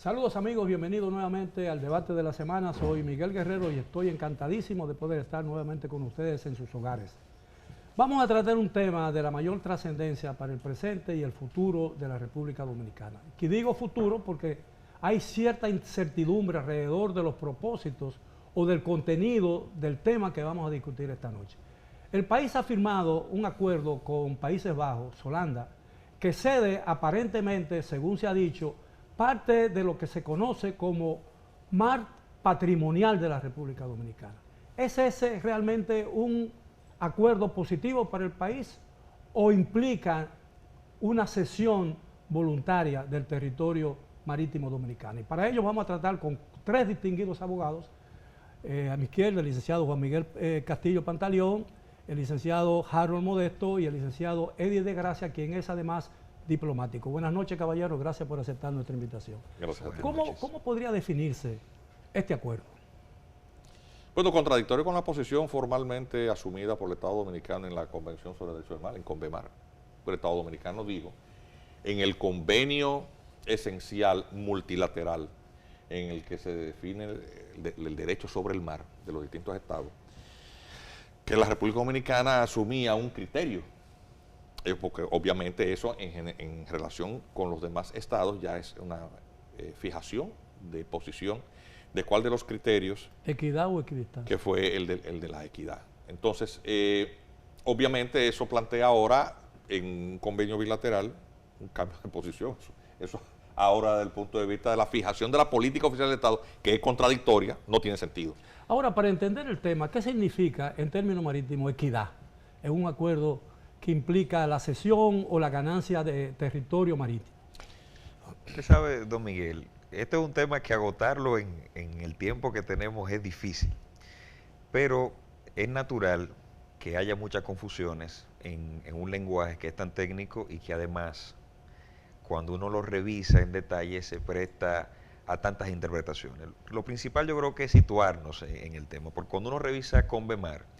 Saludos amigos, bienvenidos nuevamente al debate de la semana. Soy Miguel Guerrero y estoy encantadísimo de poder estar nuevamente con ustedes en sus hogares. Vamos a tratar un tema de la mayor trascendencia para el presente y el futuro de la República Dominicana. Y digo futuro porque hay cierta incertidumbre alrededor de los propósitos o del contenido del tema que vamos a discutir esta noche. El país ha firmado un acuerdo con Países Bajos, Holanda, que cede aparentemente, según se ha dicho, parte de lo que se conoce como mar patrimonial de la República Dominicana. ¿Es ese realmente un acuerdo positivo para el país o implica una cesión voluntaria del territorio marítimo dominicano? Y para ello vamos a tratar con tres distinguidos abogados. A mi izquierda, el licenciado Juan Miguel Castillo Pantaleón, el licenciado Harold Modesto y el licenciado Eddie de Gracia, quien es además diplomático. Buenas noches, caballeros. Gracias por aceptar nuestra invitación. Gracias a ti. ¿Cómo podría definirse este acuerdo? Bueno, contradictorio con la posición formalmente asumida por el Estado Dominicano en la Convención sobre Derechos del Mar, en CONVEMAR. El Estado Dominicano dijo, en el convenio esencial multilateral en el que se define el derecho sobre el mar de los distintos estados, que la República Dominicana asumía un criterio, porque obviamente eso en relación con los demás estados ya es una fijación de posición de cuál de los criterios. ¿Equidad o equidistancia? Que fue el de la equidad. Entonces, obviamente eso plantea ahora en un convenio bilateral un cambio de posición. Eso ahora desde el punto de vista de la fijación de la política oficial del Estado, que es contradictoria, no tiene sentido. Ahora, para entender el tema, ¿qué significa en términos marítimos equidad? Es un acuerdo que implica la cesión o la ganancia de territorio marítimo. Usted sabe, don Miguel, este es un tema que agotarlo en el tiempo que tenemos es difícil, pero es natural que haya muchas confusiones en un lenguaje que es tan técnico y que además, cuando uno lo revisa en detalle, se presta a tantas interpretaciones. Lo principal yo creo que es situarnos en el tema, porque cuando uno revisa CONVEMAR,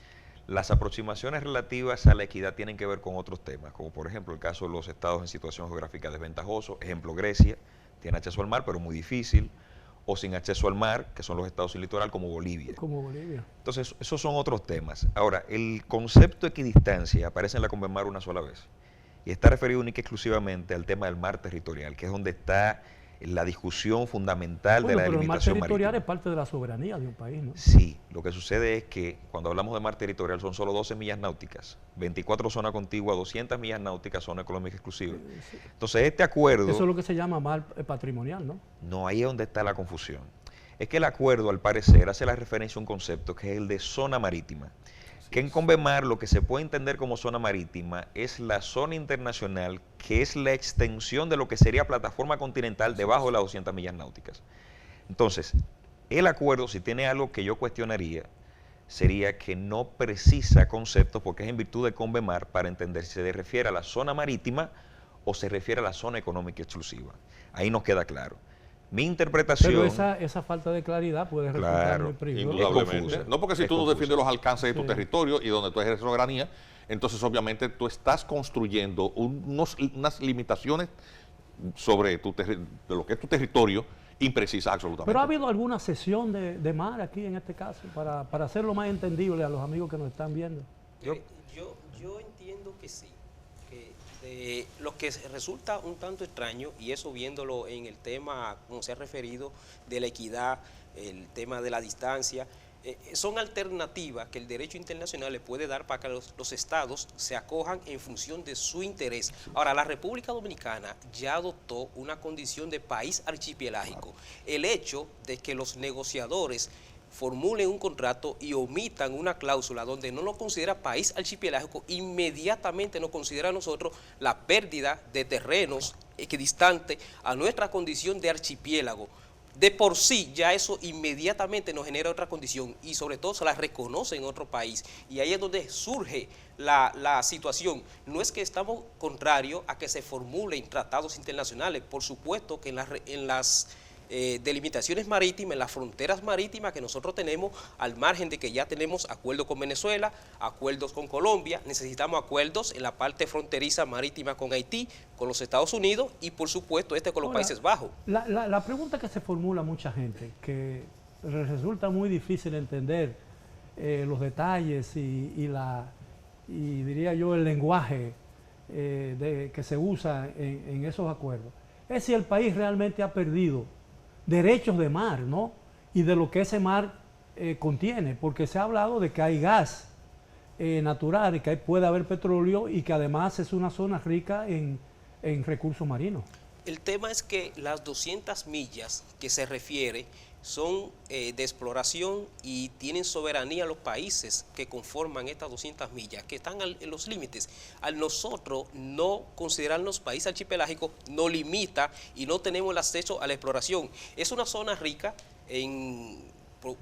las aproximaciones relativas a la equidad tienen que ver con otros temas, como por ejemplo el caso de los estados en situación geográfica desventajosa, ejemplo Grecia, tiene acceso al mar pero muy difícil, o sin acceso al mar, que son los estados sin litoral como Bolivia. Como Bolivia. Entonces, esos son otros temas. Ahora, el concepto de equidistancia aparece en la CONVEMAR una sola vez, y está referido única y exclusivamente al tema del mar territorial, que es donde está la discusión fundamental de la delimitación marítima. Pero el mar territorial es parte de la soberanía de un país, ¿no? Sí, lo que sucede es que cuando hablamos de mar territorial son solo 12 millas náuticas, 24 zonas contiguas, 200 millas náuticas, zona económica exclusiva. Sí. Entonces este acuerdo... Eso es lo que se llama mar patrimonial, ¿no? No, ahí es donde está la confusión. Es que el acuerdo, al parecer, hace la referencia a un concepto que es el de zona marítima. Que en CONVEMAR lo que se puede entender como zona marítima es la zona internacional, que es la extensión de lo que sería plataforma continental debajo de las 200 millas náuticas. Entonces, el acuerdo, si tiene algo que yo cuestionaría, sería que no precisa conceptos, porque es en virtud de CONVEMAR para entender si se refiere a la zona marítima o se refiere a la zona económica exclusiva. Ahí nos queda claro. Mi interpretación... Pero esa falta de claridad puede resultar muy peligrosa. Indudablemente. No, porque si tú no defiendes los alcances de tu territorio y donde tú ejerces soberanía, entonces obviamente tú estás construyendo unas limitaciones sobre de lo que es tu territorio imprecisas absolutamente. Pero ¿ha habido alguna cesión de mar aquí en este caso para hacerlo más entendible a los amigos que nos están viendo? Yo entiendo que sí. Lo que resulta un tanto extraño, y eso viéndolo en el tema, como se ha referido, de la equidad, el tema de la distancia, son alternativas que el derecho internacional le puede dar para que los estados se acojan en función de su interés. Ahora, la República Dominicana ya adoptó una condición de país archipelágico. El hecho de que los negociadores formulen un contrato y omitan una cláusula donde no lo considera país archipelágico, inmediatamente nos considera a nosotros la pérdida de terrenos equidistantes a nuestra condición de archipiélago. De por sí, ya eso inmediatamente nos genera otra condición y sobre todo se la reconoce en otro país. Y ahí es donde surge la situación. No es que estamos contrarios a que se formulen tratados internacionales, por supuesto que en las delimitaciones marítimas, en las fronteras marítimas que nosotros tenemos, al margen de que ya tenemos acuerdos con Venezuela, acuerdos con Colombia, necesitamos acuerdos en la parte fronteriza marítima con Haití, con los Estados Unidos y por supuesto con los Países Bajos. La pregunta que se formula a mucha gente, que resulta muy difícil entender los detalles y diría yo el lenguaje que se usa en esos acuerdos, es si el país realmente ha perdido derechos de mar, ¿no? Y de lo que ese mar contiene, porque se ha hablado de que hay gas natural y que puede haber petróleo y que además es una zona rica en recursos marinos. El tema es que las 200 millas que se refiere son de exploración y tienen soberanía los países que conforman estas 200 millas, que están en los límites. Al nosotros no considerar los países archipelágicos, nos limita y no tenemos el acceso a la exploración. Es una zona rica,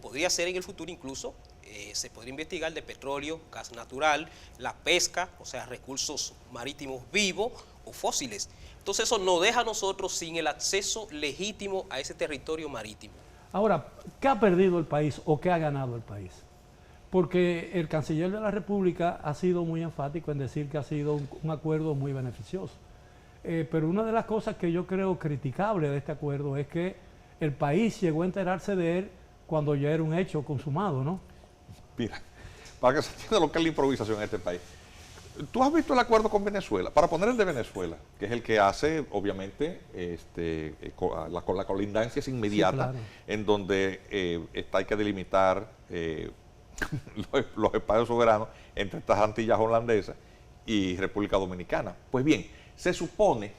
podría ser en el futuro incluso, se podría investigar de petróleo, gas natural, la pesca, o sea, recursos marítimos vivos o fósiles. Entonces eso nos deja a nosotros sin el acceso legítimo a ese territorio marítimo. Ahora, ¿qué ha perdido el país o qué ha ganado el país? Porque el canciller de la República ha sido muy enfático en decir que ha sido un acuerdo muy beneficioso. Pero una de las cosas que yo creo criticable de este acuerdo es que el país llegó a enterarse de él cuando ya era un hecho consumado, ¿no? Mira, para que se entienda lo que es la improvisación en este país. ¿Tú has visto el acuerdo con Venezuela? Para poner el de Venezuela, que es el que hace, obviamente, la colindancia es inmediata, sí, claro, en donde hay que delimitar los espacios soberanos entre estas Antillas holandesas y República Dominicana. Pues bien, se supone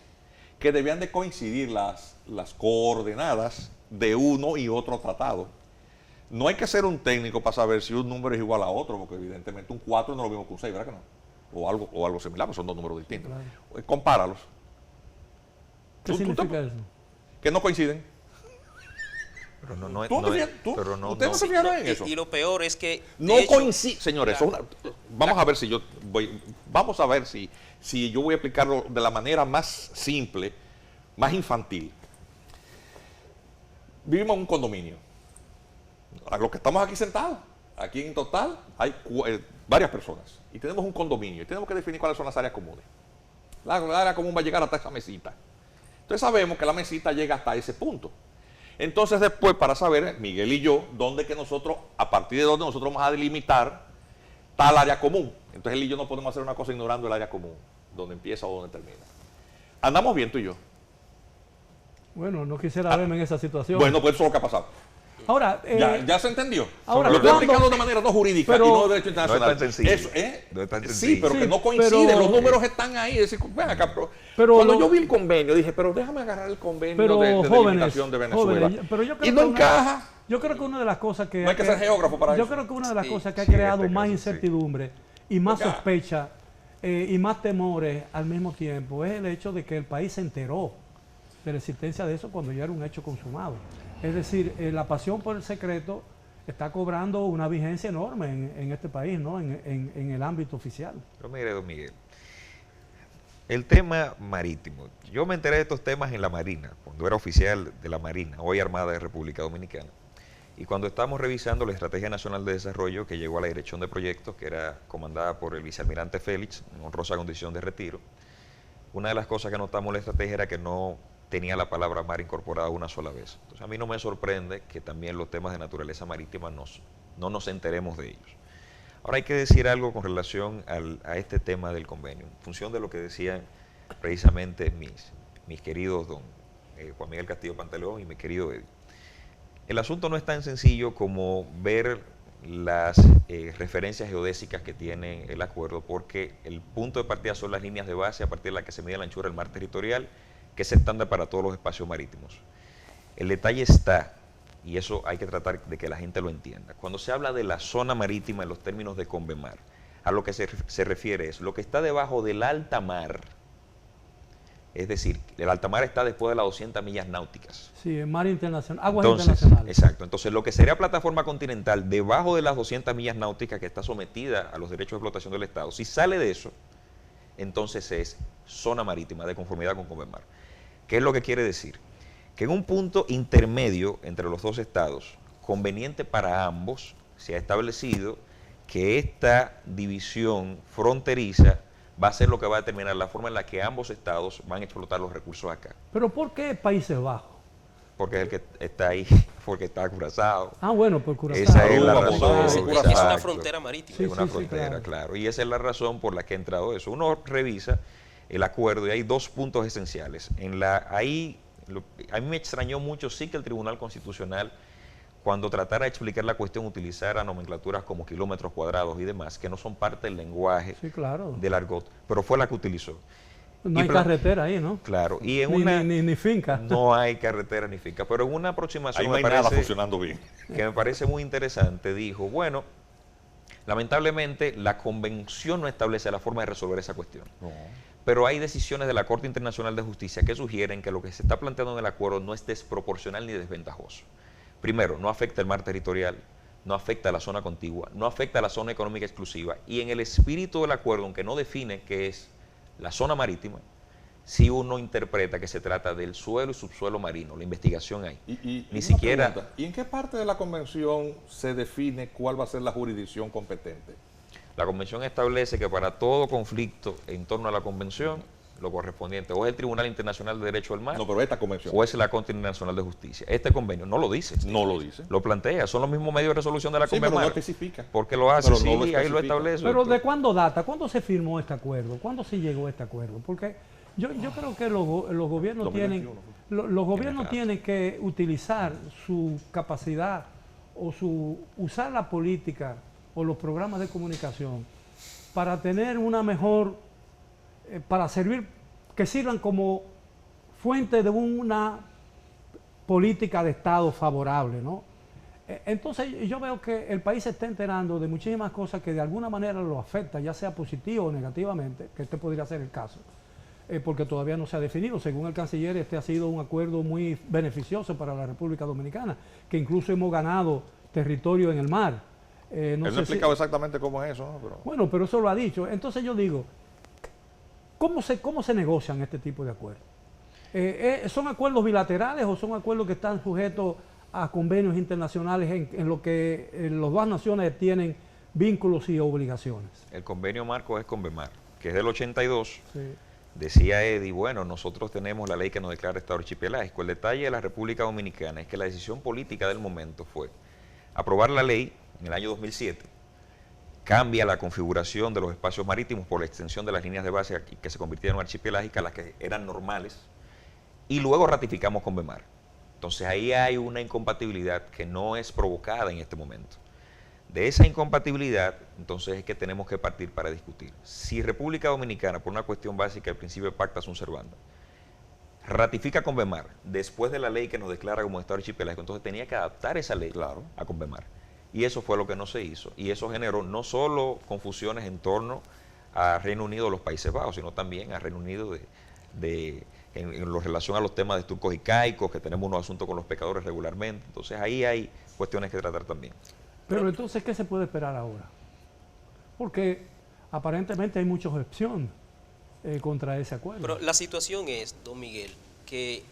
que debían de coincidir las coordenadas de uno y otro tratado. No hay que ser un técnico para saber si un número es igual a otro, porque evidentemente un 4 no lo mismo que un 6, ¿verdad que no? O algo similar, pues son dos números distintos. Claro. Compáralos. ¿Qué significa eso? Que no coinciden. Pero no ¿Ustedes no se fijaron en eso? Y lo peor es que... No coincide, señores. Claro. Vamos a ver si yo voy a explicarlo de la manera más simple, más infantil. Vivimos en un condominio. A los que estamos aquí sentados, aquí en total hay varias personas y tenemos un condominio y tenemos que definir cuáles son las áreas comunes. La área común va a llegar hasta esa mesita. Entonces sabemos que la mesita llega hasta ese punto. Entonces después, para saber, Miguel y yo, a partir de dónde nosotros vamos a delimitar tal área común. Entonces él y yo no podemos hacer una cosa ignorando el área común, donde empieza o donde termina. ¿Andamos bien tú y yo? Bueno, no quisiera verme en esa situación. Bueno, pues eso es lo que ha pasado. Ahora, ya se entendió. Ahora, lo estoy explicando de manera no jurídica y no de derecho internacional. No es tan sencillo. No es tan sencillo. Sí, pero que no coincide, los números están ahí. Es decir, ven acá, cuando yo vi el convenio, dije, pero déjame agarrar el convenio de delimitación de Venezuela. Pero yo creo y no encaja. Yo creo que una de las cosas que... No hay que ser geógrafo para eso. Yo creo que una de las cosas que ha creado más incertidumbre y más sospecha y más temores al mismo tiempo es el hecho de que el país se enteró de la existencia de eso cuando ya era un hecho consumado. Es decir, la pasión por el secreto está cobrando una vigencia enorme en este país, ¿no? En el ámbito oficial. Pero mire, don Miguel, el tema marítimo. Yo me enteré de estos temas en la Marina, cuando era oficial de la Marina, hoy Armada de República Dominicana. Y cuando estábamos revisando la Estrategia Nacional de Desarrollo, que llegó a la Dirección de Proyectos, que era comandada por el vicealmirante Félix, en honrosa condición de retiro, una de las cosas que notamos en la estrategia era que no tenía la palabra mar incorporada una sola vez. Entonces a mí no me sorprende que también los temas de naturaleza marítima no nos enteremos de ellos. Ahora hay que decir algo con relación a este tema del convenio, en función de lo que decían precisamente mis queridos don Juan Miguel Castillo Pantaleón y mi querido Eddie. El asunto no es tan sencillo como ver las referencias geodésicas que tiene el acuerdo, porque el punto de partida son las líneas de base a partir de las que se mide la anchura del mar territorial, que es estándar para todos los espacios marítimos. El detalle está, y eso hay que tratar de que la gente lo entienda, cuando se habla de la zona marítima en los términos de Convemar, a lo que se refiere es lo que está debajo del alta mar, es decir, el alta mar está después de las 200 millas náuticas. Sí, en mar internacional, aguas internacionales. Exacto, entonces lo que sería plataforma continental debajo de las 200 millas náuticas que está sometida a los derechos de explotación del Estado, si sale de eso, entonces es zona marítima de conformidad con Convemar. ¿Qué es lo que quiere decir? que en un punto intermedio entre los dos estados, conveniente para ambos, se ha establecido que esta división fronteriza va a ser lo que va a determinar la forma en la que ambos estados van a explotar los recursos acá. ¿Pero por qué Países Bajos? Porque es el que está ahí, porque está Curazao. Ah, bueno, por Curazao. Esa es la Aruba, razón. es una exacto. frontera marítima. Sí, Es una sí, frontera, claro. claro. Y esa es la razón por la que ha entrado eso. Uno revisa el acuerdo y hay dos puntos esenciales. A mí me extrañó mucho sí que el Tribunal Constitucional, cuando tratara de explicar la cuestión, utilizara nomenclaturas como kilómetros cuadrados y demás, que no son parte del lenguaje Sí, claro. del argot, pero fue la que utilizó. No hay carretera ahí, ¿no? Claro, y en Ni finca. no hay carretera ni finca, pero en una aproximación Ahí no hay nada funcionando bien. que me parece muy interesante, dijo, bueno, lamentablemente la convención no establece la forma de resolver esa cuestión. No. Pero hay decisiones de la Corte Internacional de Justicia que sugieren que lo que se está planteando en el acuerdo no es desproporcional ni desventajoso. Primero, no afecta el mar territorial, no afecta a la zona contigua, no afecta a la zona económica exclusiva, y en el espíritu del acuerdo, aunque no define qué es la zona marítima, si uno interpreta que se trata del suelo y subsuelo marino, la investigación hay. Ni Ni siquiera... Pregunta, ¿y en qué parte de la convención se define cuál va a ser la jurisdicción competente? La convención establece que para todo conflicto en torno a la convención, lo correspondiente o es el Tribunal Internacional de Derecho del Mar No, pero esta convención o es la Corte Internacional de Justicia. Este convenio no lo dice. no lo dice. Lo plantea, son los mismos medios de resolución de la Sí, pero no Convención. especifica. Porque lo hace, Pero sí, no lo ahí lo especifica. establece. Pero doctor. ¿de cuándo data? ¿Cuándo se firmó este acuerdo? ¿Cuándo se llegó a este acuerdo? Porque yo creo que los gobiernos 2021 los gobiernos claro. tienen que utilizar su capacidad o usar la política o los programas de comunicación para tener una mejor, para que sirvan como fuente de una política de Estado favorable, ¿no? Entonces yo veo que el país se está enterando de muchísimas cosas que de alguna manera lo afectan, ya sea positivo o negativamente, que este podría ser el caso, porque todavía no se ha definido. Según el canciller, este ha sido un acuerdo muy beneficioso para la República Dominicana, que incluso hemos ganado territorio en el mar. Él no ha explicado exactamente cómo es eso, ¿no? Pero... Bueno, pero eso lo ha dicho. Entonces yo digo, ¿cómo se negocian este tipo de acuerdos? ¿Son acuerdos bilaterales o son acuerdos que están sujetos a convenios internacionales en lo que las dos naciones tienen vínculos y obligaciones? El convenio marco es Convemar, que es del 82. Sí. Decía Eddie, bueno, nosotros tenemos la ley que nos declara Estado archipelágico. El detalle de la República Dominicana es que la decisión política del momento fue aprobar la ley en el año 2007, cambia la configuración de los espacios marítimos por la extensión de las líneas de base que se convirtieron en archipelágicas, las que eran normales, y luego ratificamos Convemar. Entonces ahí hay una incompatibilidad que no es provocada en este momento. De esa incompatibilidad, entonces es que tenemos que partir para discutir. Si República Dominicana, por una cuestión básica del principio de pacta sunt servanda, ratifica Convemar después de la ley que nos declara como Estado archipelágico, entonces tenía que adaptar esa ley a Convemar. Y eso fue lo que no se hizo. Y eso generó no solo confusiones en torno a Reino Unido o los Países Bajos, sino también a Reino Unido en relación a los temas de turcos y caicos, que tenemos unos asuntos con los pescadores regularmente. Entonces ahí hay cuestiones que tratar también. Pero entonces, ¿qué se puede esperar ahora? Porque aparentemente hay mucha objeción contra ese acuerdo. Pero la situación es, don Miguel, que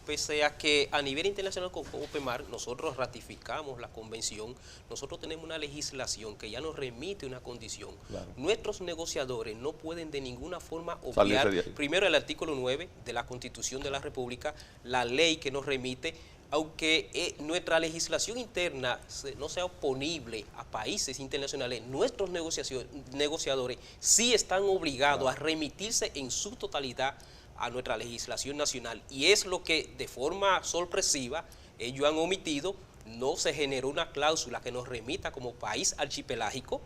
pese a que a nivel internacional con OPEMAR nosotros ratificamos la convención, nosotros tenemos una legislación que ya nos remite una condición. Claro. Nuestros negociadores no pueden de ninguna forma Salirse obviar, de ahí. primero el artículo 9 de la Constitución de la República, la ley que nos remite, aunque nuestra legislación interna no sea oponible a países internacionales, nuestros negociadores sí están obligados a remitirse en su totalidad a nuestra legislación nacional, y es lo que de forma sorpresiva ellos han omitido. No se generó una cláusula que nos remita como país archipelágico,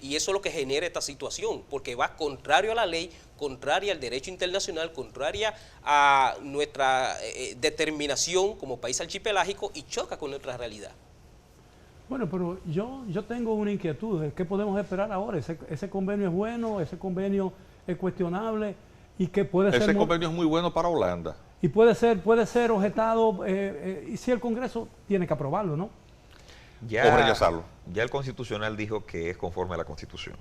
y eso es lo que genera esta situación, porque va contrario a la ley, contraria al derecho internacional, contraria a nuestra determinación como país archipelágico, y choca con nuestra realidad. Bueno, pero yo tengo una inquietud. ¿Qué podemos esperar ahora? ¿Ese convenio es bueno? ¿Ese convenio es cuestionable? ¿Y qué puede ser? Ese convenio es muy bueno para Holanda. Y puede ser objetado, y si el Congreso tiene que aprobarlo, ¿no? O rechazarlo. Ya el Constitucional dijo que es conforme a la Constitución.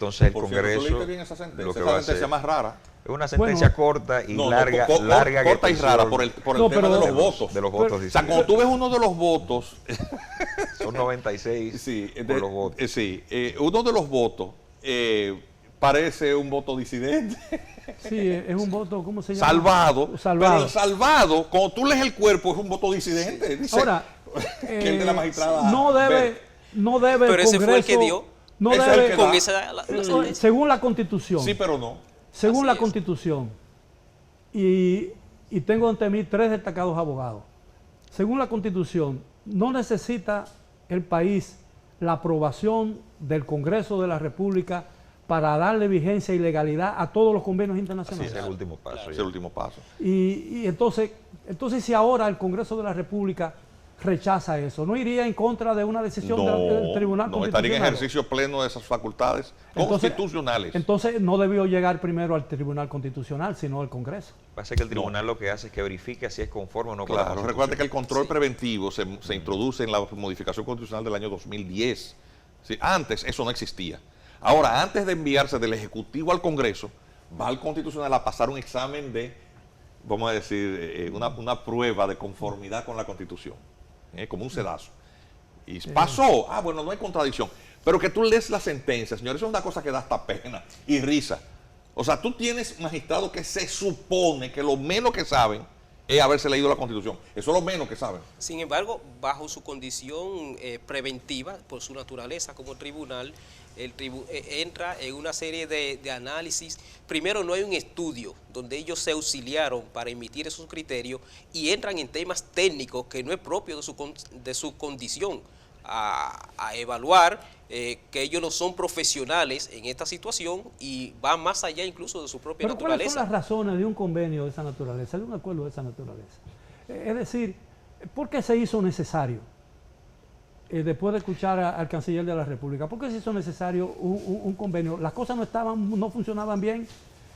Entonces el Por cierto, ¿tú Congreso leíste bien esa lo sentencia? que Esa va a sentencia hacer más rara. es una sentencia corta y larga, larga corta y rara por el No, tema pero de los de votos. de los votos. O sea, cuando tú ves uno de los votos, Son 96 sí, por los votos. sí, uno de los votos parece un voto disidente, Sí, es un voto, ¿cómo se llama? salvado, pero Salvado. el salvado, cuando tú lees el cuerpo, es un voto disidente. Dice Ahora, que el de la magistrada no debe Ver. el Pero ese fue el que Congreso- dio. No Ese es el debe, que Con da. esa la sentencia. según la Constitución, Sí, pero no. según Así la es. Constitución, y tengo ante mí 3 destacados abogados, según la Constitución, no necesita el país la aprobación del Congreso de la República para darle vigencia y legalidad a todos los convenios internacionales. Ese es el último paso. Ese es ya. el último paso. Y entonces si ahora el Congreso de la República rechaza eso, ¿no iría en contra de una decisión del Tribunal no estaría en Constitucional? ejercicio pleno de esas facultades Entonces- constitucionales. Entonces no debió llegar primero al Tribunal Constitucional, sino al Congreso. Pasa que el tribunal lo que hace es que verifica si es conforme o no con la Claro, Constitución. recuerda que el control Sí. preventivo se introduce en la modificación constitucional del año 2010. Sí, antes eso no existía. Ahora, antes de enviarse del Ejecutivo al Congreso, va al Constitucional a pasar un examen de, vamos a decir, una prueba de conformidad con la Constitución, como un sedazo. Y pasó, bueno, no hay contradicción. Pero que tú lees la sentencia, señores, eso es una cosa que da hasta pena y risa. O sea, tú tienes magistrados que se supone que lo menos que saben es haberse leído la Constitución. Eso es lo menos que saben. Sin embargo, bajo su condición preventiva, por su naturaleza como tribunal, entra en una serie de análisis. Primero, no hay un estudio donde ellos se auxiliaron para emitir esos criterios y entran en temas técnicos que no es propio de su condición a evaluar, que ellos no son profesionales en esta situación y van más allá incluso de su propia Pero ¿cuáles naturaleza. son las razones de un convenio de esa naturaleza, de un acuerdo de esa naturaleza? Es decir, ¿por qué se hizo necesario? Después de escuchar al canciller de la República, ¿por qué se hizo necesario un convenio? Las cosas no funcionaban bien,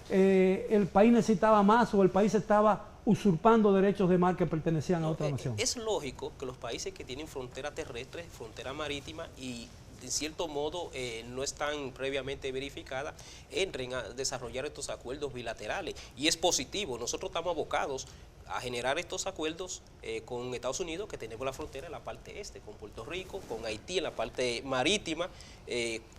el país necesitaba más o el país estaba usurpando derechos de mar que pertenecían a otra nación. Es lógico que los países que tienen frontera terrestre, frontera marítima y de cierto modo no están previamente verificadas, entren a desarrollar estos acuerdos bilaterales. Y es positivo, nosotros estamos abocados a generar estos acuerdos con Estados Unidos, que tenemos la frontera en la parte este, con Puerto Rico, con Haití en la parte marítima,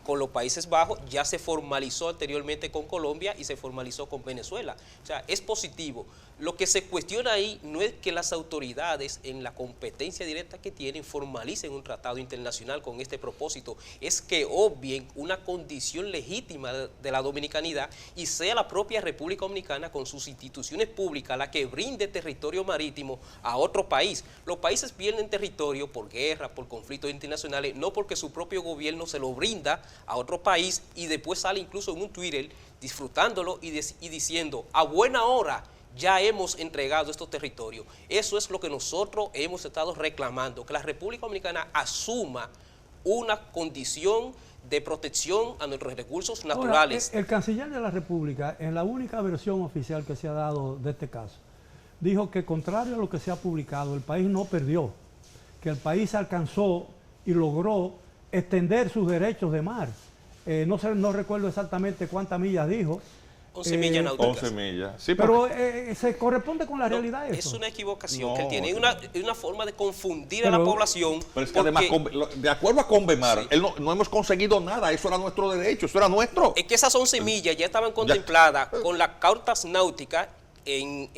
con los Países Bajos, ya se formalizó anteriormente con Colombia y se formalizó con Venezuela. O sea, es positivo. Lo que se cuestiona ahí no es que las autoridades en la competencia directa que tienen formalicen un tratado internacional con este propósito, es que obvien una condición legítima de la dominicanidad y sea la propia República Dominicana con sus instituciones públicas la que brinde territorio marítimo a otro país. Los países pierden territorio por guerra, por conflictos internacionales, no porque su propio gobierno se lo brinda a otro país y después sale incluso en un Twitter disfrutándolo y diciendo a buena hora ya hemos entregado estos territorios. Eso es lo que nosotros hemos estado reclamando, que la República Dominicana asuma una condición de protección a nuestros recursos naturales. Ahora, el canciller de la República, en la única versión oficial que se ha dado de este caso, dijo que contrario a lo que se ha publicado, el país no perdió, que el país alcanzó y logró extender sus derechos de mar. No recuerdo exactamente cuántas millas dijo. 11 millas náuticas. 11 millas. Sí, Pero se corresponde con la realidad Es eso. una equivocación No, que él tiene, es una forma de confundir a Pero- la población. Pero es que además, de acuerdo a Convemar, Sí. no hemos conseguido nada, eso era nuestro derecho, eso era nuestro. Es que esas 11 millas ya estaban contempladas con las cartas náuticas.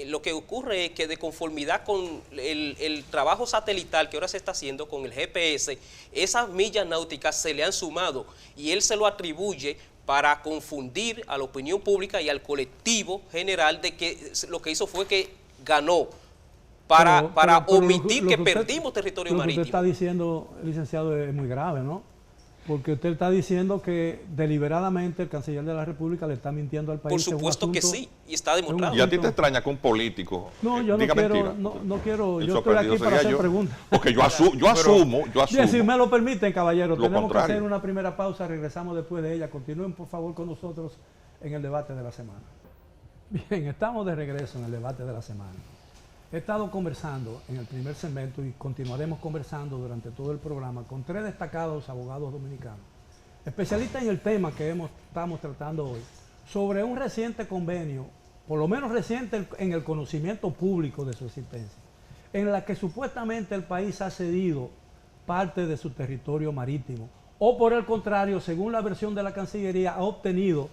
Lo que ocurre es que de conformidad con el trabajo satelital que ahora se está haciendo con el GPS, esas millas náuticas se le han sumado y él se lo atribuye para confundir a la opinión pública y al colectivo general de que lo que hizo fue que ganó para Pero omitir lo que usted- perdimos territorio lo que usted está marítimo. diciendo, licenciado, es muy grave, ¿no? Porque usted está diciendo que deliberadamente el canciller de la República le está mintiendo al país. Por en un supuesto que asunto- sí, y está demostrado. Y a ti te extraña que un político No, yo no diga quiero, mentira. no quiero, El yo estoy sorprendido aquí para sería hacer yo. preguntas. Porque yo asumo. Bien, si me lo permiten, caballero, Lo tenemos contrario. que hacer una primera pausa, regresamos después de ella. Continúen, por favor, con nosotros en el debate de la semana. Bien, estamos de regreso en el debate de la semana. He estado conversando en el primer segmento y continuaremos conversando durante todo el programa con 3 destacados abogados dominicanos, especialista en el tema que estamos tratando hoy, sobre un reciente convenio, por lo menos reciente en el conocimiento público de su existencia, en la que supuestamente el país ha cedido parte de su territorio marítimo, o por el contrario, según la versión de la Cancillería, ha obtenido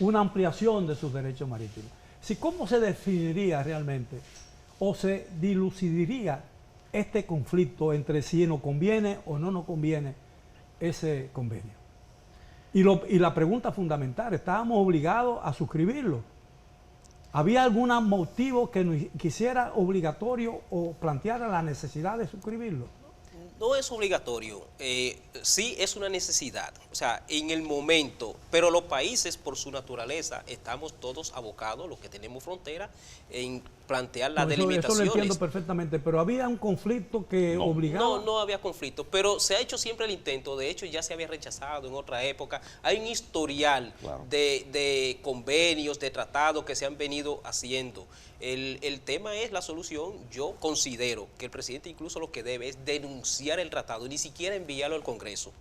una ampliación de sus derechos marítimos. ¿Cómo se definiría realmente o se dilucidaría este conflicto entre si nos conviene o no nos conviene ese convenio? Y la pregunta fundamental, ¿estábamos obligados a suscribirlo? ¿Había algún motivo que nos quisiera obligatorio o planteara la necesidad de suscribirlo? No es obligatorio, sí es una necesidad, o sea, en el momento, pero los países por su naturaleza estamos todos abocados, los que tenemos frontera, en plantear las delimitaciones. Eso lo entiendo perfectamente, pero había un conflicto que obligaba... No había conflicto, pero se ha hecho siempre el intento, de hecho ya se había rechazado en otra época, hay un historial de convenios, de tratados que se han venido haciendo. El tema es la solución. Yo considero que el presidente incluso lo que debe es denunciar el tratado, ni siquiera enviarlo al Congreso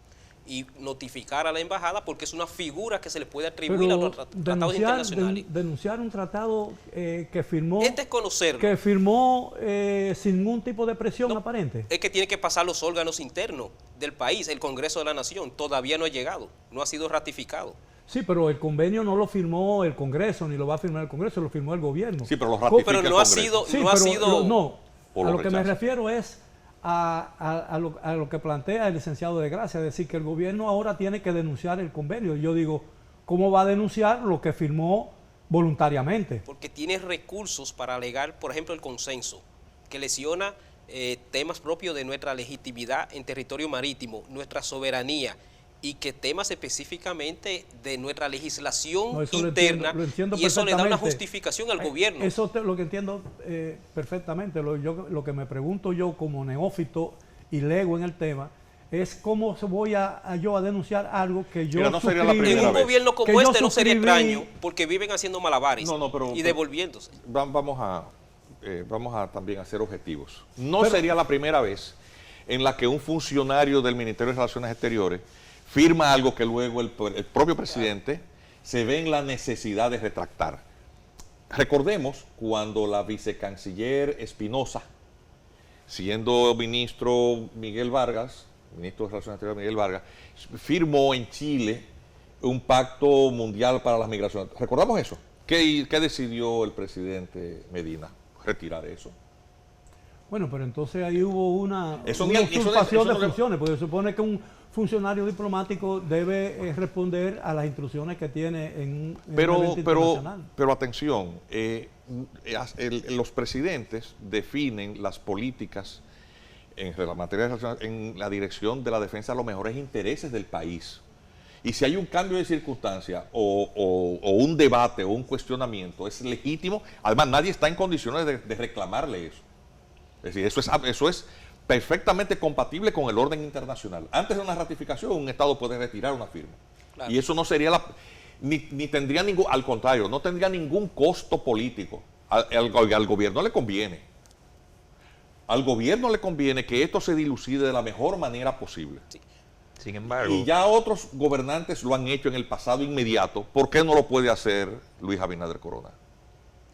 y notificar a la embajada, porque es una figura que se le puede atribuir a los tratados internacionales. Denunciar un tratado que firmó... Es desconocerlo. Que firmó sin ningún tipo de presión aparente. Es que tiene que pasar los órganos internos del país, el Congreso de la Nación. Todavía no ha llegado, no ha sido ratificado. Sí, pero el convenio no lo firmó el Congreso, ni lo va a firmar el Congreso, lo firmó el gobierno. Sí, pero lo ratifica pero no ha sido... Sí, no ha sido... No, a lo que me refiero es a lo que plantea el licenciado de Gracia, es decir, que el gobierno ahora tiene que denunciar el convenio. Yo digo, ¿cómo va a denunciar lo que firmó voluntariamente? Porque tiene recursos para alegar, por ejemplo, el consenso, que lesiona temas propios de nuestra legitimidad en territorio marítimo, nuestra soberanía, y que temas específicamente de nuestra legislación interna, lo entiendo y eso le da una perfectamente. Justificación al gobierno. Eso lo que entiendo perfectamente. Lo que me pregunto yo como neófito y lego en el tema es cómo voy yo a denunciar algo que yo no sería la primera en un vez. gobierno como este no sería extraño, porque viven haciendo malabares y devolviéndose. Vamos a también a ser objetivos. Sería la primera vez en la que un funcionario del Ministerio de Relaciones Exteriores firma algo que luego el propio presidente se ve en la necesidad de retractar. Recordemos cuando la vicecanciller Espinosa, siendo ministro Miguel Vargas, ministro de Relaciones Exteriores Miguel Vargas, firmó en Chile un pacto mundial para las migraciones. ¿Recordamos eso? ¿Qué decidió el presidente Medina? Retirar eso. Bueno, pero entonces ahí hubo una usurpación de funciones, porque se supone que un funcionario diplomático debe responder a las instrucciones que tiene en un evento internacional. Pero atención, los presidentes definen las políticas en la materia de relaciones en la dirección de la defensa de los mejores intereses del país. Y si hay un cambio de circunstancia o un debate o un cuestionamiento, es legítimo. Además, nadie está en condiciones de reclamarle eso. Es decir, eso es perfectamente compatible con el orden internacional. Antes de una ratificación, un Estado puede retirar una firma. Claro. Y eso no sería ni tendría ningún, al contrario, no tendría ningún costo político. Al gobierno le conviene. Al gobierno le conviene que esto se dilucide de la mejor manera posible. Sí. Sin embargo... Y ya otros gobernantes lo han hecho en el pasado inmediato. ¿Por qué no lo puede hacer Luis Abinader Corona?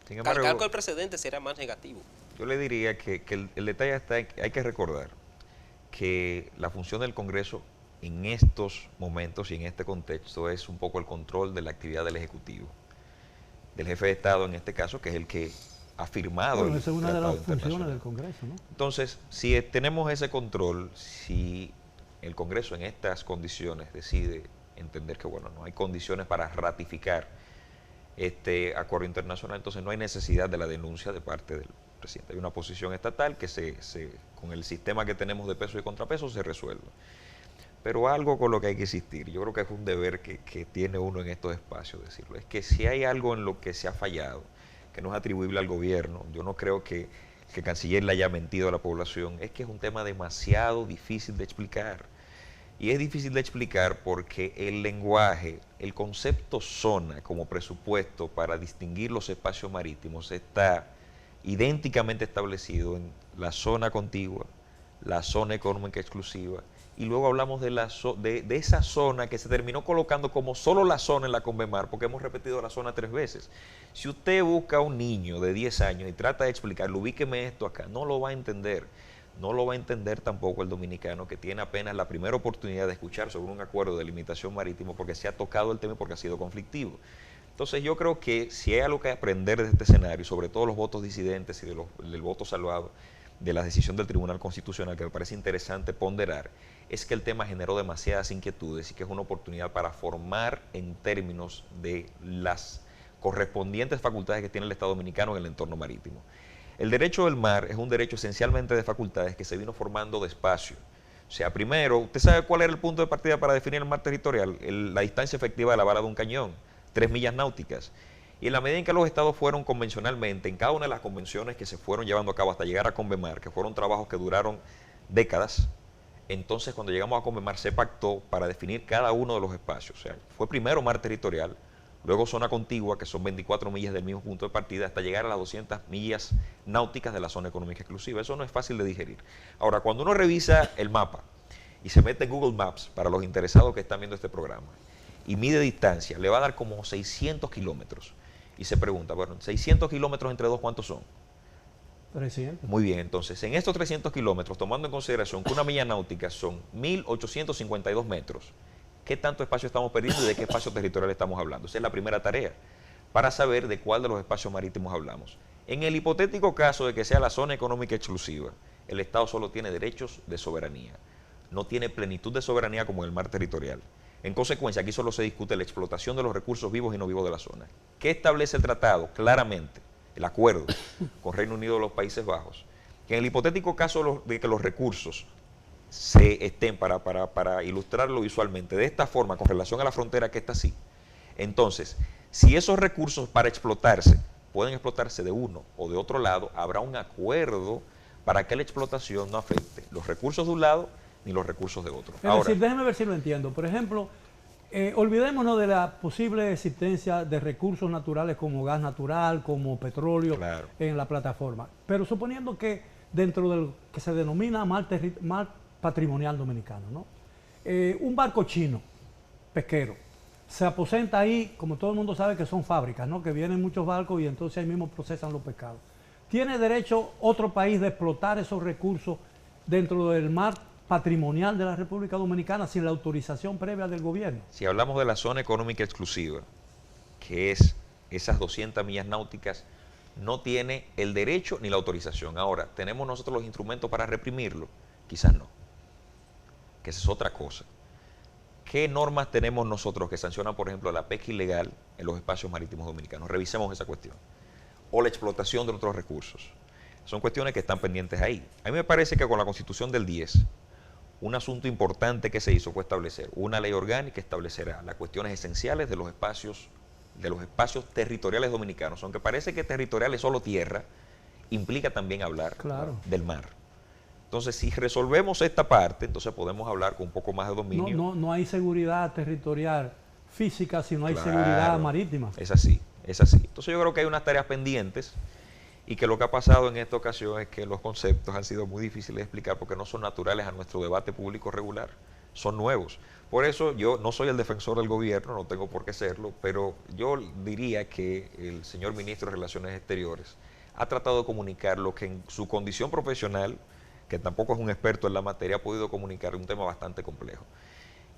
Sin embargo, cargar con el precedente será más negativo. Yo le diría que el detalle está en que hay que recordar que la función del Congreso en estos momentos y en este contexto es un poco el control de la actividad del Ejecutivo, del jefe de Estado en este caso, que es el que ha firmado. Bueno, esa es una de las funciones del Congreso, ¿no? Entonces, si tenemos ese control, si el Congreso en estas condiciones decide entender que bueno, no hay condiciones para ratificar este acuerdo internacional, entonces no hay necesidad de la denuncia de parte del presidente. Hay una posición estatal que con el sistema que tenemos de peso y contrapeso se resuelve. Pero algo con lo que hay que insistir, yo creo que es un deber que tiene uno en estos espacios decirlo, es que si hay algo en lo que se ha fallado, que no es atribuible al gobierno, yo no creo que el canciller le haya mentido a la población, es que es un tema demasiado difícil de explicar. Y es difícil de explicar porque el lenguaje, el concepto zona como presupuesto para distinguir los espacios marítimos está idénticamente establecido en la zona contigua, la zona económica exclusiva y luego hablamos de esa zona que se terminó colocando como solo la zona en la Convemar, porque hemos repetido la zona 3 veces. Si usted busca a un niño de 10 años y trata de explicarle, ubíqueme esto acá, no lo va a entender. No lo va a entender tampoco el dominicano, que tiene apenas la primera oportunidad de escuchar sobre un acuerdo de limitación marítimo porque se ha tocado el tema y porque ha sido conflictivo. Entonces yo creo que si hay algo que aprender de este escenario, sobre todo los votos disidentes y del voto salvado, de la decisión del Tribunal Constitucional, que me parece interesante ponderar, es que el tema generó demasiadas inquietudes y que es una oportunidad para formar en términos de las correspondientes facultades que tiene el Estado Dominicano en el entorno marítimo. El derecho del mar es un derecho esencialmente de facultades que se vino formando despacio. O sea, primero, ¿usted sabe cuál era el punto de partida para definir el mar territorial? La distancia efectiva de la bala de un cañón, 3 millas náuticas. Y en la medida en que los estados fueron convencionalmente, en cada una de las convenciones que se fueron llevando a cabo hasta llegar a Convemar, que fueron trabajos que duraron décadas, entonces cuando llegamos a Convemar se pactó para definir cada uno de los espacios. O sea, fue primero mar territorial, luego zona contigua, que son 24 millas del mismo punto de partida, hasta llegar a las 200 millas náuticas de la zona económica exclusiva. Eso no es fácil de digerir. Ahora, cuando uno revisa el mapa y se mete en Google Maps, para los interesados que están viendo este programa, y mide distancia, le va a dar como 600 kilómetros. Y se pregunta, bueno, 600 kilómetros entre dos, ¿cuántos son? 300. Muy bien, entonces, en estos 300 kilómetros, tomando en consideración que una milla náutica son 1.852 metros, ¿qué tanto espacio estamos perdiendo y de qué espacio territorial estamos hablando? Esa es la primera tarea, para saber de cuál de los espacios marítimos hablamos. En el hipotético caso de que sea la zona económica exclusiva, el Estado solo tiene derechos de soberanía, no tiene plenitud de soberanía como en el mar territorial. En consecuencia, aquí solo se discute la explotación de los recursos vivos y no vivos de la zona. ¿Qué establece el tratado? Claramente, el acuerdo con Reino Unido y los Países Bajos, que en el hipotético caso de que los recursos se estén, para ilustrarlo visualmente, de esta forma, con relación a la frontera que está así, entonces, si esos recursos para explotarse pueden explotarse de uno o de otro lado, habrá un acuerdo para que la explotación no afecte los recursos de un lado ni los recursos de otro. Es decir, déjeme ver si lo entiendo. Por ejemplo, olvidémonos de la posible existencia de recursos naturales como gas natural, como petróleo, claro, en la plataforma. Pero suponiendo que dentro del que se denomina mar patrimonial dominicano, ¿no? Un barco chino, pesquero, se aposenta ahí, como todo el mundo sabe que son fábricas, ¿no? Que vienen muchos barcos y entonces ahí mismo procesan los pescados. ¿Tiene derecho otro país de explotar esos recursos dentro del mar patrimonial de la República Dominicana sin la autorización previa del gobierno? Si hablamos de la zona económica exclusiva, que es esas 200 millas náuticas, no tiene el derecho ni la autorización. Ahora, ¿tenemos nosotros los instrumentos para reprimirlo? Quizás no, que esa es otra cosa. ¿Qué normas tenemos nosotros que sancionan, por ejemplo, la pesca ilegal en los espacios marítimos dominicanos? Revisemos esa cuestión. O la explotación de otros recursos. Son cuestiones que están pendientes ahí. A mí me parece que con la Constitución del 10, un asunto importante que se hizo fue establecer una ley orgánica que establecerá las cuestiones esenciales de los espacios territoriales dominicanos. Aunque parece que territorial es solo tierra, implica también hablar, claro, del mar. Entonces, si resolvemos esta parte, entonces podemos hablar con un poco más de dominio. No hay seguridad territorial física si no hay, claro, seguridad marítima. Es así, es así. Entonces yo creo que hay unas tareas pendientes y que lo que ha pasado en esta ocasión es que los conceptos han sido muy difíciles de explicar porque no son naturales a nuestro debate público regular, son nuevos. Por eso yo no soy el defensor del gobierno, no tengo por qué serlo, pero yo diría que el señor ministro de Relaciones Exteriores ha tratado de comunicar lo que en su condición profesional, que tampoco es un experto en la materia, ha podido comunicar un tema bastante complejo.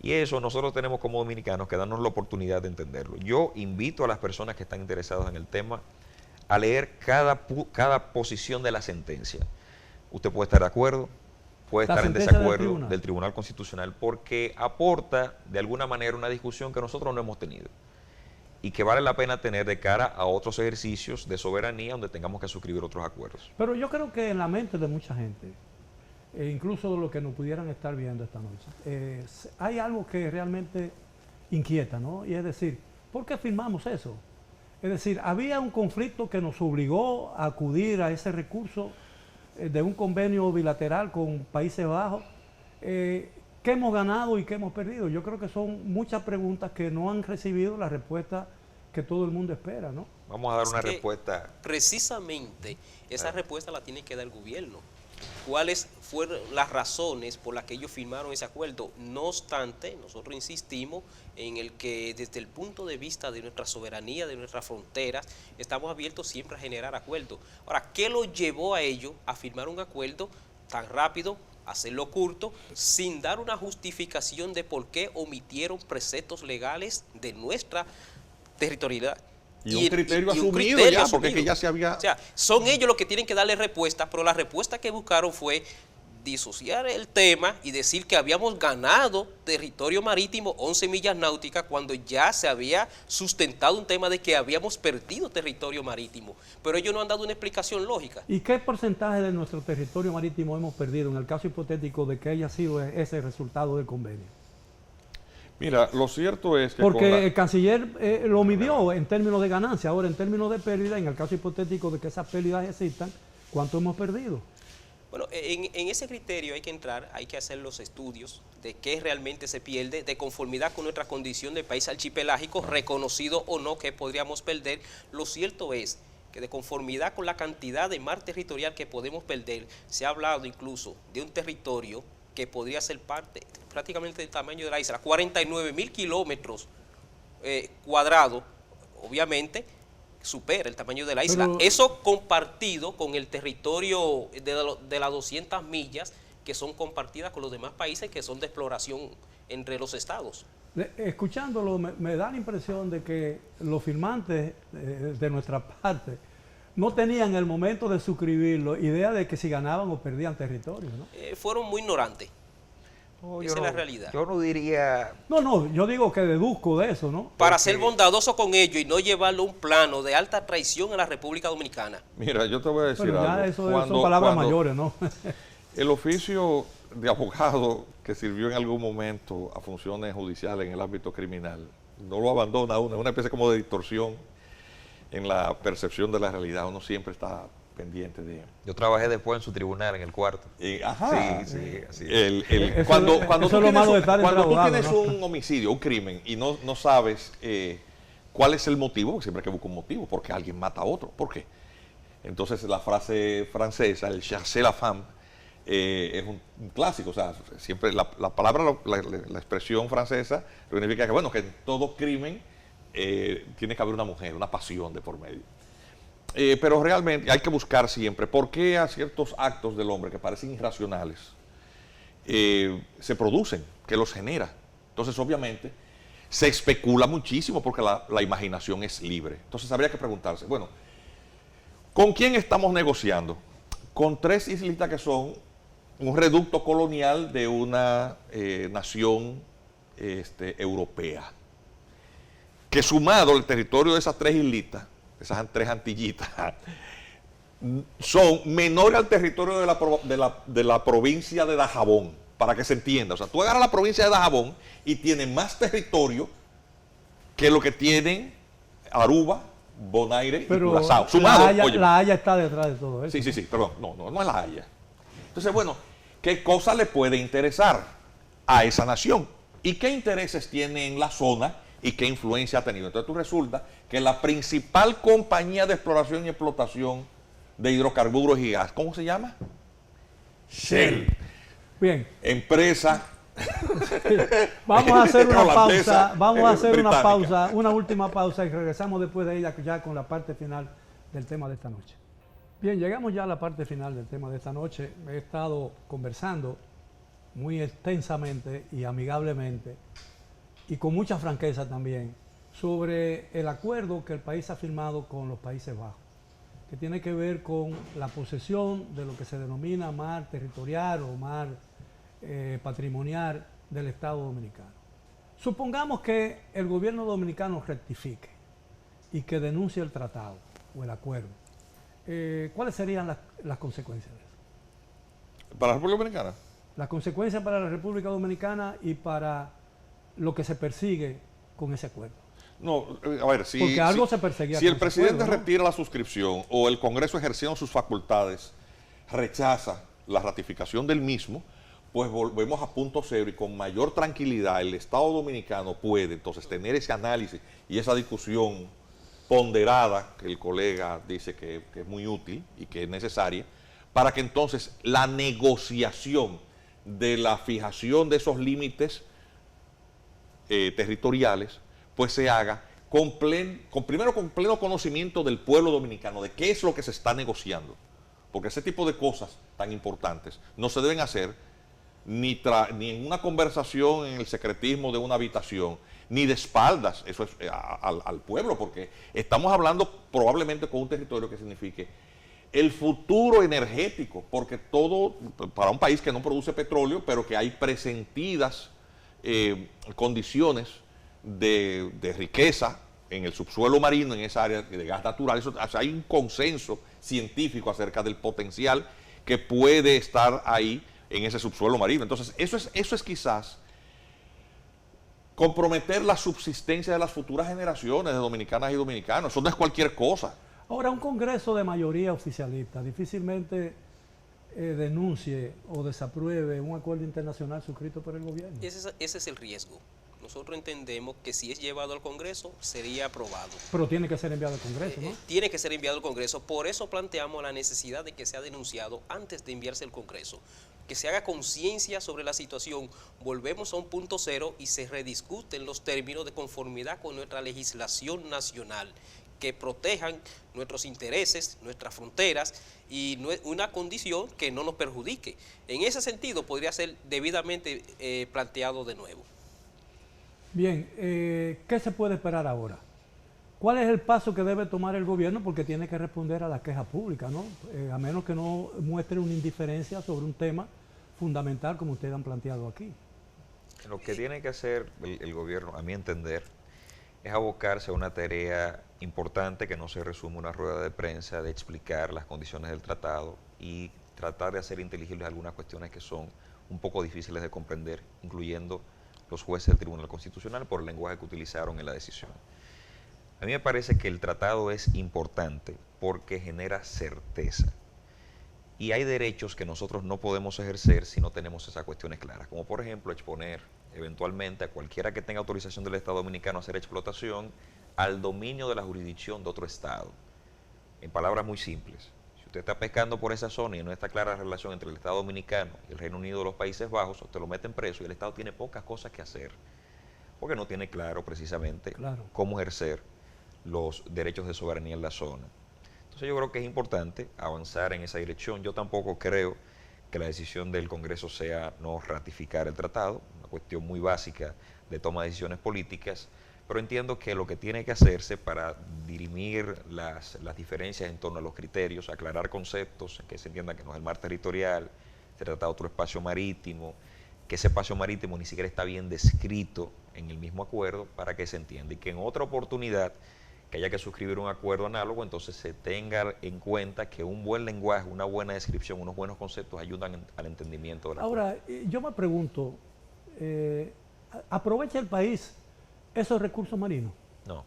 Y eso nosotros tenemos como dominicanos que darnos la oportunidad de entenderlo. Yo invito a las personas que están interesadas en el tema a leer cada posición de la sentencia. Usted puede estar de acuerdo, puede estar en desacuerdo del Tribunal Constitucional, porque aporta de alguna manera una discusión que nosotros no hemos tenido y que vale la pena tener de cara a otros ejercicios de soberanía donde tengamos que suscribir otros acuerdos. Pero yo creo que en la mente de mucha gente, incluso de los que nos pudieran estar viendo esta noche, hay algo que realmente inquieta, ¿no? Y es decir, ¿por qué firmamos eso? Es decir, había un conflicto que nos obligó a acudir a ese recurso de un convenio bilateral con Países Bajos. ¿Qué hemos ganado y qué hemos perdido? Yo creo que son muchas preguntas que no han recibido la respuesta que todo el mundo espera, ¿no? Vamos a dar una respuesta. Precisamente esa respuesta la tiene que dar el gobierno. cuáles fueron las razones por las que ellos firmaron ese acuerdo. No obstante, nosotros insistimos en el que desde el punto de vista de nuestra soberanía, de nuestras fronteras, estamos abiertos siempre a generar acuerdos. Ahora, ¿qué los llevó a ellos a firmar un acuerdo tan rápido, hacerlo corto, sin dar una justificación de por qué omitieron preceptos legales de nuestra territorialidad? Y un criterio asumido criterio ya, porque asumido. es que ya se había... O sea, son ellos los que tienen que darle respuesta, pero la respuesta que buscaron fue disociar el tema y decir que habíamos ganado territorio marítimo 11 millas náuticas cuando ya se había sustentado un tema de que habíamos perdido territorio marítimo. Pero ellos no han dado una explicación lógica. ¿Y qué porcentaje de nuestro territorio marítimo hemos perdido en el caso hipotético de que haya sido ese resultado del convenio? Mira, lo cierto es que... Porque el canciller lo midió en términos de ganancia. Ahora, en términos de pérdida, en el caso hipotético de que esas pérdidas existan, ¿cuánto hemos perdido? Bueno, en ese criterio hay que entrar, hay que hacer los estudios de qué realmente se pierde, de conformidad con nuestra condición de país archipelágico, reconocido o no que podríamos perder. Lo cierto es que de conformidad con la cantidad de mar territorial que podemos perder, se ha hablado incluso de un territorio que podría ser parte prácticamente del tamaño de la isla, 49.000 kilómetros cuadrados, obviamente supera el tamaño de la isla. Pero, eso compartido con el territorio de las 200 millas que son compartidas con los demás países que son de exploración entre los estados. Escuchándolo, me da la impresión de que los firmantes de nuestra parte no tenían en el momento de suscribirlo idea de que si ganaban o perdían territorio, ¿no? Fueron muy ignorantes. No, Esa es la realidad. Yo no diría... No, yo digo que deduzco de eso, ¿no? Para ser bondadoso con ellos y no llevarlo a un plano de alta traición a la República Dominicana. Mira, yo te voy a decir Pero ya algo. eso son palabras mayores, ¿no? El oficio de abogado que sirvió en algún momento a funciones judiciales en el ámbito criminal, no lo abandona uno, es una especie como de distorsión en la percepción de la realidad. Uno siempre está pendiente de... Yo trabajé después en su tribunal, en el cuarto. Ajá. Sí, así es. Cuando eso es lo malo de estar entre tú abogados, tienes ¿no? un homicidio, un crimen, y no sabes cuál es el motivo, porque siempre hay que buscar un motivo, porque alguien mata a otro. ¿Por qué? Entonces la frase francesa, el chasser la femme, es un clásico. O sea, siempre la palabra, la expresión francesa, significa que, bueno, que en todo crimen tiene que haber una mujer, una pasión de por medio. Pero realmente hay que buscar siempre por qué a ciertos actos del hombre que parecen irracionales se producen, que los genera. Entonces, obviamente, se especula muchísimo porque la imaginación es libre. Entonces, habría que preguntarse, bueno, ¿con quién estamos negociando? Con tres islitas que son un reducto colonial de una nación europea, que sumado al territorio de esas tres islitas, esas tres antillitas, son menores al territorio de la provincia de Dajabón, para que se entienda. O sea, tú agarras la provincia de Dajabón y tiene más territorio que lo que tienen Aruba, Bonaire y Curazao. Sumado, la Haya está detrás de todo eso. Sí, perdón, no es la Haya. Entonces, bueno, ¿qué cosa le puede interesar a esa nación? ¿Y qué intereses tiene en la zona? ¿Y qué influencia ha tenido? Entonces tú resulta que la principal compañía de exploración y explotación de hidrocarburos y gas, ¿cómo se llama? Shell. Bien. Empresa. Vamos a hacer una holandesa, pausa, vamos a hacer una británica. pausa, una última pausa y regresamos después de ella ya con la parte final del tema de esta noche. Bien, llegamos ya a la parte final del tema de esta noche. He estado conversando muy extensamente y amigablemente y con mucha franqueza también sobre el acuerdo que el país ha firmado con los Países Bajos, que tiene que ver con la posesión de lo que se denomina mar territorial o mar patrimonial del Estado Dominicano. Supongamos que el gobierno dominicano rectifique y que denuncie el tratado o el acuerdo. ¿Cuáles serían las consecuencias de eso? ¿Para la República Dominicana? Las consecuencias para la República Dominicana y para lo que se persigue con ese acuerdo. No, a ver, porque algo se perseguía. Si el presidente acuerdo, ¿no? retira la suscripción o el Congreso ejerciendo sus facultades rechaza la ratificación del mismo, pues volvemos a punto cero y con mayor tranquilidad el Estado Dominicano puede entonces tener ese análisis y esa discusión ponderada que el colega dice que es muy útil y que es necesaria para que entonces la negociación de la fijación de esos límites territoriales pues se haga primero con pleno conocimiento del pueblo dominicano, de qué es lo que se está negociando. Porque ese tipo de cosas tan importantes no se deben hacer ni en una conversación en el secretismo de una habitación, ni de espaldas eso es, al pueblo, porque estamos hablando probablemente con un territorio que signifique el futuro energético, porque todo, para un país que no produce petróleo, pero que hay presentidas condiciones de riqueza en el subsuelo marino, en esa área de gas natural, hay un consenso científico acerca del potencial que puede estar ahí en ese subsuelo marino. Entonces, eso es quizás comprometer la subsistencia de las futuras generaciones de dominicanas y dominicanos. Eso no es cualquier cosa. Ahora, un Congreso de mayoría oficialista difícilmente denuncie o desapruebe un acuerdo internacional suscrito por el gobierno. Ese es el riesgo. Nosotros entendemos que si es llevado al Congreso, sería aprobado. Pero tiene que ser enviado al Congreso, ¿no? Tiene que ser enviado al Congreso. Por eso planteamos la necesidad de que sea denunciado antes de enviarse al Congreso. Que se haga conciencia sobre la situación. Volvemos a un punto cero y se rediscuten los términos de conformidad con nuestra legislación nacional, que protejan nuestros intereses, nuestras fronteras y una condición que no nos perjudique. En ese sentido podría ser debidamente planteado de nuevo. Bien, ¿qué se puede esperar ahora? ¿Cuál es el paso que debe tomar el gobierno? Porque tiene que responder a la queja pública, ¿no? A menos que no muestre una indiferencia sobre un tema fundamental como ustedes han planteado aquí. Lo que tiene que hacer el gobierno, a mi entender, es abocarse a una tarea importante que no se resume en una rueda de prensa, de explicar las condiciones del tratado y tratar de hacer inteligibles algunas cuestiones que son un poco difíciles de comprender, incluyendo los jueces del Tribunal Constitucional por el lenguaje que utilizaron en la decisión. A mí me parece que el tratado es importante porque genera certeza. Y hay derechos que nosotros no podemos ejercer si no tenemos esas cuestiones claras, como por ejemplo exponer eventualmente a cualquiera que tenga autorización del Estado Dominicano a hacer explotación al dominio de la jurisdicción de otro Estado. En palabras muy simples, si usted está pescando por esa zona y no está clara la relación entre el Estado Dominicano y el Reino Unido de los Países Bajos, usted lo mete en preso y el Estado tiene pocas cosas que hacer, porque no tiene claro precisamente cómo ejercer los derechos de soberanía en la zona. Entonces yo creo que es importante avanzar en esa dirección. Yo tampoco creo que la decisión del Congreso sea no ratificar el tratado, una cuestión muy básica de toma de decisiones políticas, pero entiendo que lo que tiene que hacerse para dirimir las diferencias en torno a los criterios, aclarar conceptos, que se entienda que no es el mar territorial, se trata de otro espacio marítimo, que ese espacio marítimo ni siquiera está bien descrito en el mismo acuerdo para que se entienda y que en otra oportunidad que haya que suscribir un acuerdo análogo, entonces se tenga en cuenta que un buen lenguaje, una buena descripción, unos buenos conceptos ayudan al entendimiento de la Ahora, yo me pregunto, ¿aprovecha el país esos recursos marinos? No.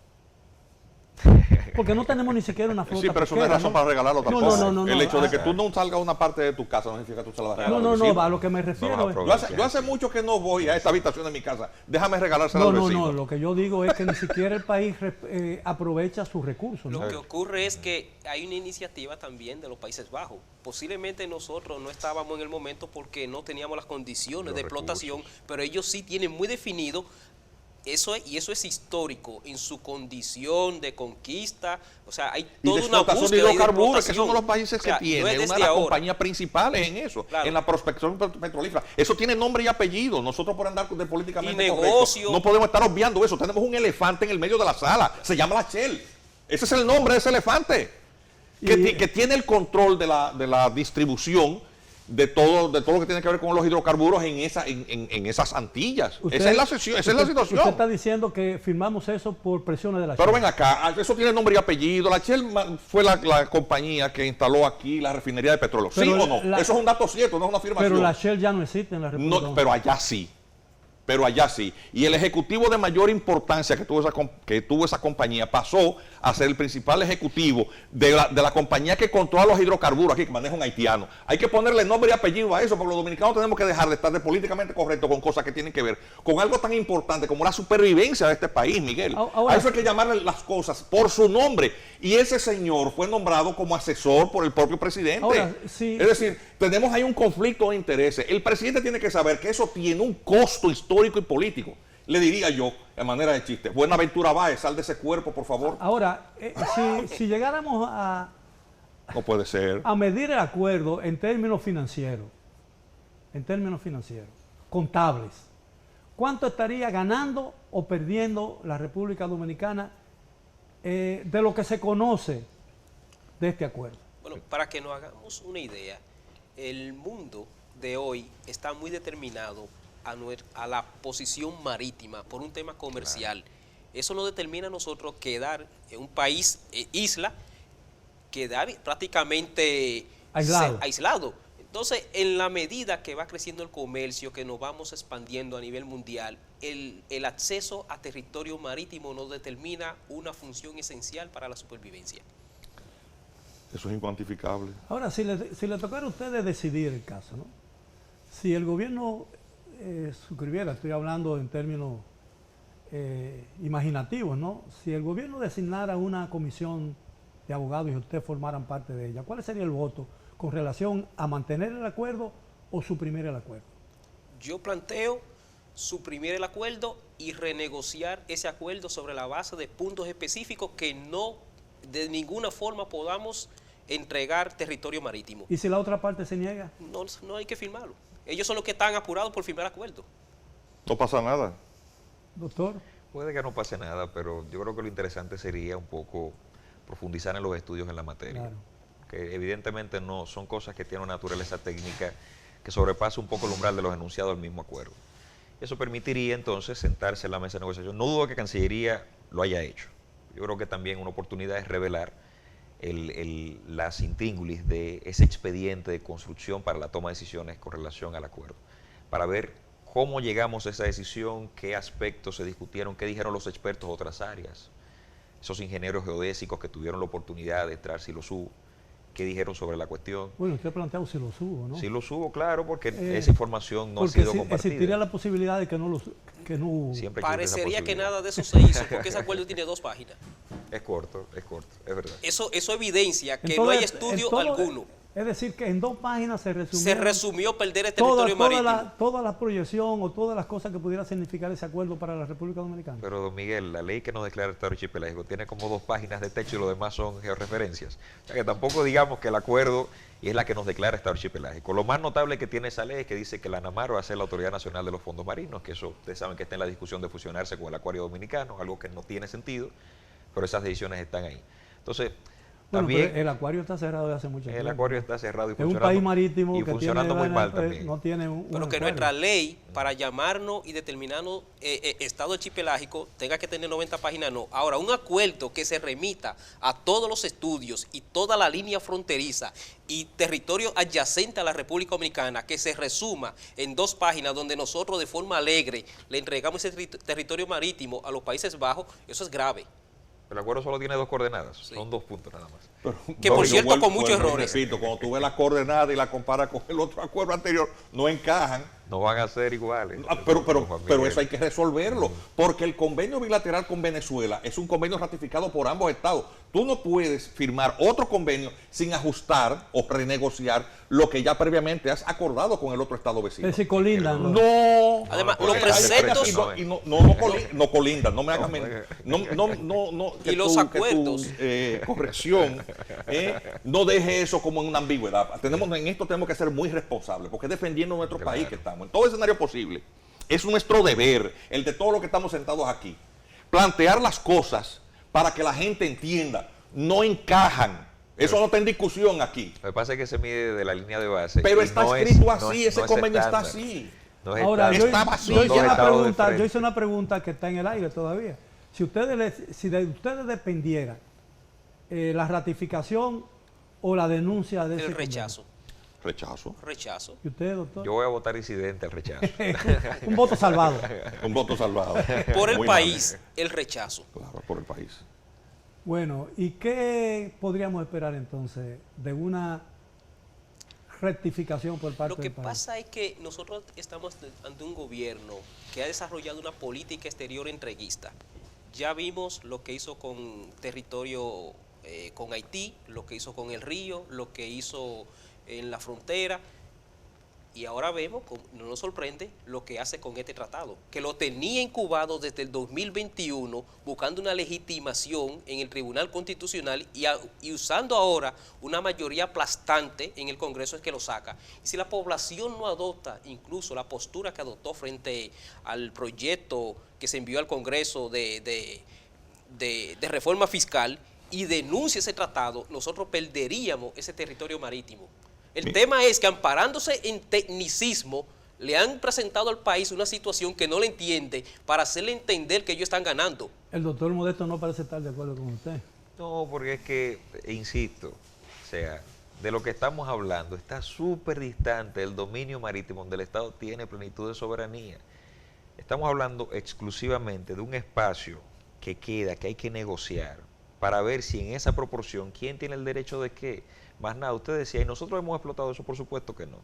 Porque no tenemos ni siquiera una flota. Sí, pero eso no es razón para regalarlo tampoco. No, el hecho de que tú no salgas a una parte de tu casa no significa que tú se la vas a regalar. No, a lo que me refiero es... Yo hace mucho que no voy a esta habitación de mi casa. Déjame regalársela al vecino. No, lo que yo digo es que ni siquiera el país aprovecha sus recursos, ¿no? Lo que ocurre es que hay una iniciativa también de los Países Bajos. Posiblemente nosotros no estábamos en el momento porque no teníamos las condiciones de explotación, pero ellos sí tienen muy definido eso, y eso es histórico en su condición de conquista. O sea, hay toda una búsqueda de hidrocarburos, que son de los países que tienen una de las compañías principales en eso, en la prospección petrolífera. Eso tiene nombre y apellido. Nosotros, por andar de políticamente correcto, no podemos estar obviando eso. Tenemos un elefante en el medio de la sala, se llama la Shell. Ese es el nombre de ese elefante, que tiene el control de la distribución de todo lo que tiene que ver con los hidrocarburos en esas Antillas. Esa es la situación. Usted está diciendo que firmamos eso por presiones de la Shell. Pero ven acá, eso tiene nombre y apellido. La Shell fue la compañía que instaló aquí la refinería de petróleo. ¿Sí o no? Eso es un dato cierto, no es una afirmación. Pero la Shell ya no existe en la República. No, pero allá sí. pero allá sí. Y el ejecutivo de mayor importancia que tuvo esa compañía pasó a ser el principal ejecutivo de la compañía que controla los hidrocarburos aquí, que maneja un haitiano. Hay que ponerle nombre y apellido a eso, porque los dominicanos tenemos que dejar de estar de políticamente correcto con cosas que tienen que ver con algo tan importante como la supervivencia de este país, Miguel. Ahora, a eso hay que llamarle las cosas por su nombre. Y ese señor fue nombrado como asesor por el propio presidente. Ahora, sí, es decir, tenemos ahí un conflicto de intereses. El presidente tiene que saber que eso tiene un costo histórico y político. Le diría yo, de manera de chiste, Buenaventura Báez, sal de ese cuerpo, por favor. Ahora, si llegáramos No puede ser. a medir el acuerdo en términos financieros, contables, ¿cuánto estaría ganando o perdiendo la República Dominicana de lo que se conoce de este acuerdo? Bueno, para que nos hagamos una idea, el mundo de hoy está muy determinado a la posición marítima por un tema comercial. Claro. Eso nos determina a nosotros quedar en un país isla, quedar prácticamente aislado. Entonces, en la medida que va creciendo el comercio, que nos vamos expandiendo a nivel mundial, el acceso a territorio marítimo nos determina una función esencial para la supervivencia. Eso es incuantificable. Ahora, si le tocara a ustedes decidir el caso, ¿no? Si el gobierno suscribiera, estoy hablando en términos imaginativos, ¿no? Si el gobierno designara una comisión de abogados y ustedes formaran parte de ella, ¿cuál sería el voto con relación a mantener el acuerdo o suprimir el acuerdo? Yo planteo suprimir el acuerdo y renegociar ese acuerdo sobre la base de puntos específicos que no de ninguna forma podamos entregar territorio marítimo. ¿Y si la otra parte se niega? No hay que firmarlo. Ellos son los que están apurados por firmar el acuerdo. No pasa nada. Doctor. Puede que no pase nada, pero yo creo que lo interesante sería un poco profundizar en los estudios en la materia. Claro. Que evidentemente no son cosas que tienen una naturaleza técnica que sobrepasa un poco el umbral de los enunciados del mismo acuerdo. Eso permitiría entonces sentarse en la mesa de negociación. No dudo que Cancillería lo haya hecho. Yo creo que también una oportunidad es revelar las intríngulis de ese expediente de construcción para la toma de decisiones con relación al acuerdo, para ver cómo llegamos a esa decisión, qué aspectos se discutieron, qué dijeron los expertos de otras áreas, esos ingenieros geodésicos que tuvieron la oportunidad de entrar, si los hubo, qué dijeron sobre la cuestión. Bueno, usted ha planteado si los hubo, ¿no? Si los hubo, claro, porque esa información no ha sido compartida. Existiría la posibilidad de que no hubo. Parecería que nada de eso se hizo, porque ese acuerdo tiene 2 páginas. Es corto, es verdad. Eso evidencia que entonces, no hay estudio alguno. Es decir, que en 2 páginas se resumió perder el territorio marítimo. Toda la proyección o todas las cosas que pudiera significar ese acuerdo para la República Dominicana. Pero, don Miguel, la ley que nos declara el Estado archipelágico tiene como 2 páginas de texto y lo demás son georreferencias. O sea que tampoco digamos que el acuerdo es la que nos declara Estado archipelágico. Lo más notable que tiene esa ley es que dice que la ANAMAR va a ser la Autoridad Nacional de los Fondos Marinos, que eso ustedes saben que está en la discusión de fusionarse con el Acuario Dominicano, algo que no tiene sentido, pero esas decisiones están ahí. Entonces, bueno, también, pero el acuario está cerrado desde hace mucho tiempo. El acuario está cerrado y funcionando. Es un país marítimo y que funcionando tiene, muy mal también. No tiene pero que nuestra ley, para llamarnos y determinarnos estado archipelágico, tenga que tener 90 páginas, no. Ahora, un acuerdo que se remita a todos los estudios y toda la línea fronteriza y territorio adyacente a la República Dominicana, que se resuma en 2 páginas, donde nosotros de forma alegre le entregamos ese territorio marítimo a los Países Bajos, eso es grave. El acuerdo solo tiene 2 coordenadas, sí. Son 2 puntos nada más. Pero, que por cierto, con muchos errores. Repito, cuando tú ves la coordenada y la comparas con el otro acuerdo anterior, no encajan. No van a ser iguales. Pero eso hay que resolverlo, porque el convenio bilateral con Venezuela es un convenio ratificado por ambos estados. Tú no puedes firmar otro convenio sin ajustar o renegociar lo que ya previamente has acordado con el otro estado vecino. Es decir, colindan. No. Además, los preceptos no colindan, no me hagas mentir. No. Y los acuerdos. Corrección. No deje eso como en una ambigüedad. En esto tenemos que ser muy responsables, porque es defendiendo nuestro país que estamos. En todo escenario posible, es nuestro deber, el de todos los que estamos sentados aquí, plantear las cosas para que la gente entienda, no encajan. Eso no está en discusión aquí. Lo que pasa es que se mide de la línea de base. Pero está escrito así, ese convenio está así. Ahora, yo hice una pregunta que está en el aire todavía. Si de ustedes dependiera la ratificación o la denuncia de ese rechazo. Rechazo. Rechazo. ¿Y usted, doctor? Yo voy a votar incidente al rechazo. Un voto salvado. Un voto salvado. Por el Muy país, amable. el rechazo. Claro, por el país. Bueno, ¿y qué podríamos esperar entonces de una rectificación por parte Lo que del país? pasa es que nosotros estamos ante un gobierno que ha desarrollado una política exterior entreguista. Ya vimos lo que hizo con territorio, con Haití, lo que hizo con el río, lo que hizo en la frontera, y ahora vemos, no nos sorprende, lo que hace con este tratado, que lo tenía incubado desde el 2021, buscando una legitimación en el Tribunal Constitucional y usando ahora una mayoría aplastante en el Congreso es que lo saca. Y si la población no adopta incluso la postura que adoptó frente al proyecto que se envió al Congreso de reforma fiscal y denuncia ese tratado, nosotros perderíamos ese territorio marítimo. El tema es que amparándose en tecnicismo, le han presentado al país una situación que no le entiende para hacerle entender que ellos están ganando. El doctor Modesto no parece estar de acuerdo con usted. No, porque es que, insisto, o sea, de lo que estamos hablando está súper distante del dominio marítimo donde el Estado tiene plenitud de soberanía. Estamos hablando exclusivamente de un espacio que queda, que hay que negociar, para ver si en esa proporción, ¿quién tiene el derecho de qué? Más nada, usted decía, ¿y nosotros hemos explotado eso? Por supuesto que no.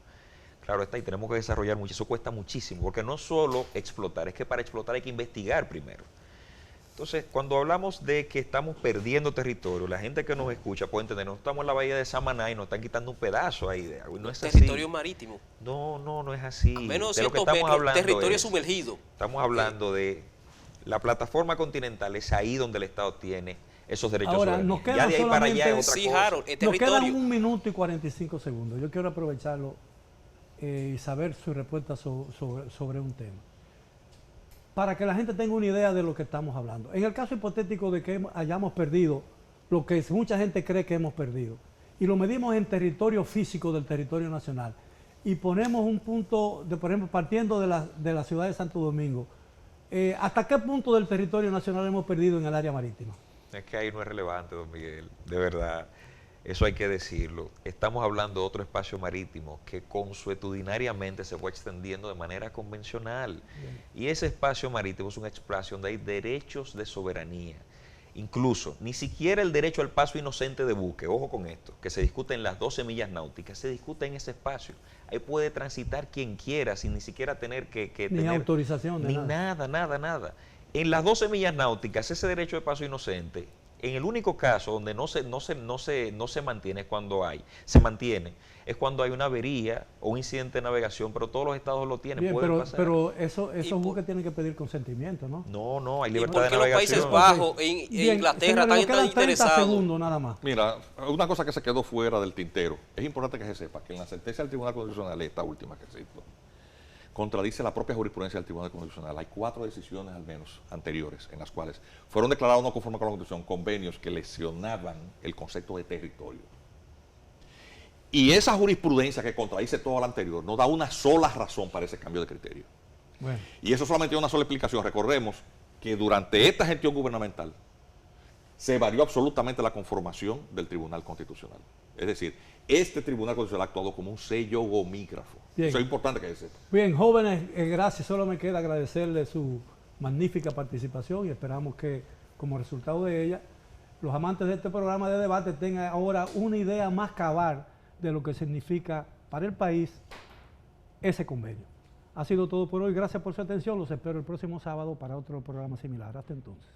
Claro está, y tenemos que desarrollar mucho, eso cuesta muchísimo, porque no solo explotar, es que para explotar hay que investigar primero. Entonces, cuando hablamos de que estamos perdiendo territorio, la gente que nos escucha puede entender, no estamos en la bahía de Samaná y nos están quitando un pedazo ahí de agua, y no es así. Territorio marítimo. No es así. A menos De lo que 200 estamos metros, hablando territorio es, sumergido. estamos hablando de la plataforma continental, es ahí donde el Estado tiene esos derechos Ahora, soberanos. nos quedan Ya de ahí para allá es otra Sí, cosa. Harold, el Nos quedan territorio. 1 minuto y 45 segundos. Yo quiero aprovecharlo y saber su respuesta sobre un tema. Para que la gente tenga una idea de lo que estamos hablando. En el caso hipotético de que hayamos perdido lo que mucha gente cree que hemos perdido, y lo medimos en territorio físico del territorio nacional, y ponemos un punto, por ejemplo, partiendo de la ciudad de Santo Domingo, ¿hasta qué punto del territorio nacional hemos perdido en el área marítima? Es que ahí no es relevante, don Miguel, de verdad, eso hay que decirlo. Estamos hablando de otro espacio marítimo que consuetudinariamente se fue extendiendo de manera convencional. Y ese espacio marítimo es un espacio donde hay derechos de soberanía. Incluso, ni siquiera el derecho al paso inocente de buque, ojo con esto, que se discute en las 12 millas náuticas, se discute en ese espacio. Ahí puede transitar quien quiera sin ni siquiera tener que Ni tener autorización de ni nada. nada. En las 12 millas náuticas, ese derecho de paso inocente, en el único caso donde no se mantiene es cuando se mantiene, es cuando hay una avería o un incidente de navegación, pero todos los estados lo tienen, Bien, pueden pasar. pero esos buques tienen que pedir consentimiento, ¿no? No, hay ¿Y libertad por de qué los navegación. Países Bajos, en Bien, Inglaterra, señores, nos están quedan 30 interesados? segundos nada más. Mira, una cosa que se quedó fuera del tintero, es importante que se sepa que en la sentencia del Tribunal Constitucional, esta última que se hizo, contradice la propia jurisprudencia del Tribunal Constitucional. Hay 4 decisiones al menos anteriores en las cuales fueron declarados no conformes con la Constitución convenios que lesionaban el concepto de territorio. Y esa jurisprudencia que contradice toda la anterior no da una sola razón para ese cambio de criterio. Bueno, Y eso solamente tiene una sola explicación. Recordemos que durante esta gestión gubernamental se varió absolutamente la conformación del Tribunal Constitucional. Es decir, este Tribunal Constitucional ha actuado como un sello gomígrafo. Bien. Eso es importante que se sepa. bien, jóvenes, gracias. Solo me queda agradecerle su magnífica participación y esperamos que como resultado de ella, los amantes de este programa de debate tengan ahora una idea más cabal de lo que significa para el país ese convenio. Ha sido todo por hoy. Gracias por su atención. Los espero el próximo sábado para otro programa similar. Hasta entonces.